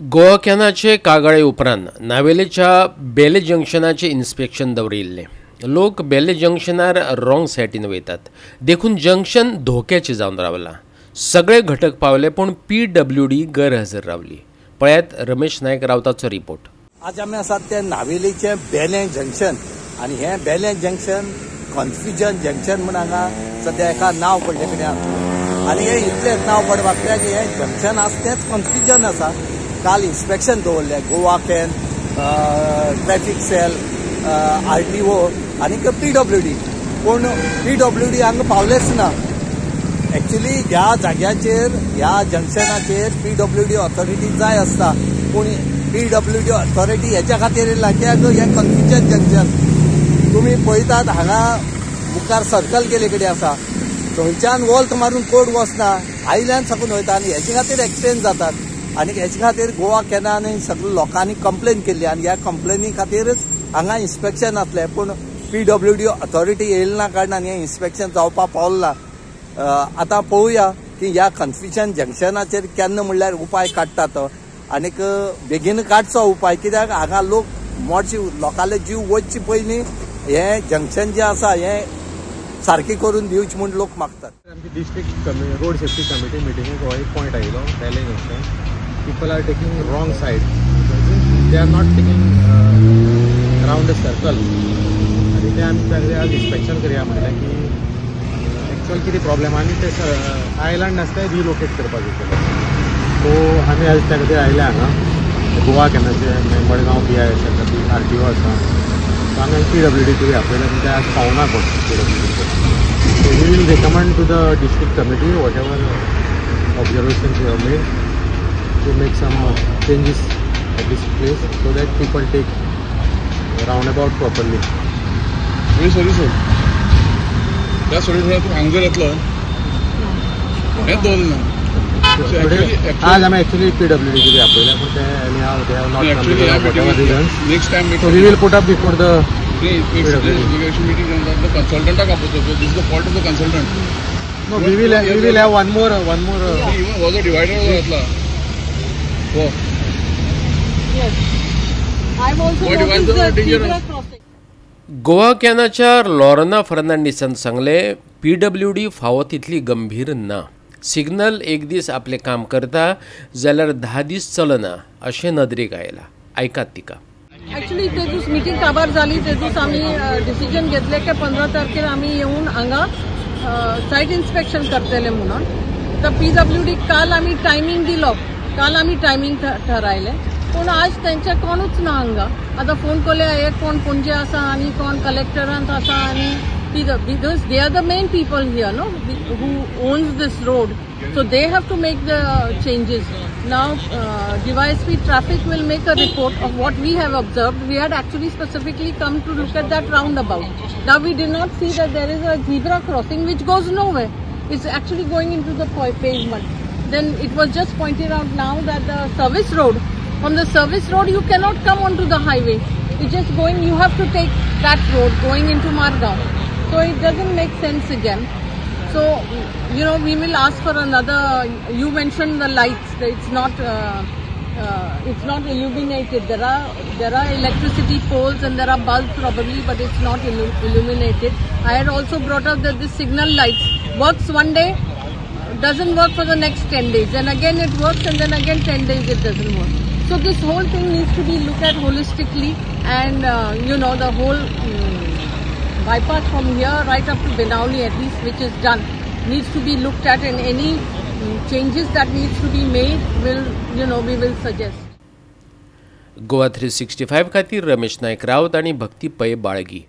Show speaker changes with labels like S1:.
S1: गोवा कॅनाचे कागाळे उपरांत नावेलीच्या बेले जंक्शनाचे इन्स्पेक्शन दवरिल्ले. लोक बेले जंक्शनार रॉंग सायडीन वयतात देखून जंक्शन धोक्याचे जावन रावला. सगळे घटक पावले पण PWD गैरहजर रावली. पळयात रमेश नायक रावताचो रिपोर्ट.
S2: आज आमी आसात ते नावेलीचे बेले जंक्शन आनी हे बेले जंक्शन कन्फ्युजन जंक्शन म्हण हांगा सद्या एका नांव पडले कडेन आनी हे इतलेंच नांव पडपाक कित्याक हे जंक्शन आसा तेंच कन्फ्युजन आसा. काल इन्स्पेक्शन दवरले Goa can, traffic cell, RTO आनी PWD. पूण PWD हांगा पावलेच ना. एक्चुअली ह्या जाग्याचेर ह्या जंक्शनाचेर PWD ऑथॉरिटी जाय आसता पूण PWD ऑथॉरिटी हेच्या खातीर येयला कित्याक हे कन्फ्युजन जंक्शन तुमी पळयतात हांगा मुखार सर्कल गेले कडेन आसा थंयच्यान वॉल्त मारून कोण वचना आयल्यान साकून वयता आनी हेचे खातीर एक्सिडेंट जातात. आनी हेचे खातीर गोवा कॅनान सगळ्या लोकांनी कंप्लेन केल्ली आनी ह्या कंप्लेनी खातीरच हांगा इन्स्पेक्शन जातलें पूण PWD ऑथॉरिटी येयलना कारणान हें इन्स्पेक्शन जावपाक पावलें. आतां पळोवया की ह्या कन्फ्युजन जंक्शनाचेर केन्ना म्हणल्यार उपाय काडटा तो आनीक बेगीन काडचो उपाय कित्याक हांगा लोक मोडचे लोकांले जीव वचचे पयलीं हें जंक्शन जें आसा हें सारकें करून दिवचें म्हूण लोक मागतात.
S3: आमची डिस्ट्रिक्ट रोड सेफ्टी कमिटी मिटिंगेक हो एक पॉयंट आयलो बेले junction. People are taking wrong side. They are not taking around a circle. आणि ते आम्ही सगळे आज इन्स्पेक्शन करूया म्हटलं की एक्चुअल किती प्रॉब्लेम आणि ते आयलँड आसता रिलोकेट करपाक जाय. सो आम्ही आज त्या खातीर आयले हांगा गोवा कॅनाचे मडगांव BIS खातीर RTO आसा. सो आमी PWD करूया पयलें ते आज पावना कोण PWD. So we will recommend to the district committee whatever observations you have made to make some changes at this place so that people take roundabout properly.
S4: Sorry sir. त्या सोडून तू हांगर येतलो हे दोन ना.
S3: आज आम्ही actually PWD कडे आपल्याला पण ते आणि how they have not come whatever reasons.
S4: Next time
S3: so we will put up before the
S4: PWD meeting and the consultant का बोलतो. This is the fault of the consultant.
S3: No, we will have one more
S4: even was a divider होतला.
S5: Yes. I've also noticed the zebra crossing.
S1: Goa कॅनाच्या लॉरना फर्नांडिसान सांगले PWD फावो तितली गंभीर ना. Signal एक दीस आपले काम करता जाल्यार 10 दीस चलना अशें नदरेक आयला. ऐकात तिका.
S5: Actually ते दिवस मीटिंग काबार जाली ते दिवस आम्ही डिसिजन घेतले की 15 तारखेर आम्ही येऊन हांगा सायट इन्स्पेक्शन करतले म्हणून. तर PWD काल आम्ही टायमिंग दिलो. काल आम्ही टायमिंग ठरायले पूण आज तेंचे कोणूच ना हांगा. आतां फोन केले एक कोण पणजे आसा आनी कोण कलेक्टरांत आसा आनी because they are the main people here know who owns this road so they have to make the changes. Now DYSP traffic will make a report of what we have observed. We had actually specifically come to look at that roundabout. Now we did not see that there is a zebra crossing which goes no way. It's actually going in to the pavement. Then it was just pointed out now that the service road, on the service road you cannot come onto the highway. It's just going, you have to take that road going into Margaon. So it doesn't make sense again. So, you know, we will ask for another, you mentioned the lights, it's not illuminated. There are electricity poles and there are bulbs probably, but it's not illuminated. I had also brought up that this signal lights works one day, doesn't work for the next 10 days, and again it works, and then again 10 days it doesn't work. So this whole thing needs to be looked at holistically, and you know, the whole bypass from here right up to Benauli at least, which is done, needs to be looked at, and any changes that needs to be made we will suggest.
S1: Goa 365 खातीर रमेश नायक रावत आणि भक्ती पै बाळगी.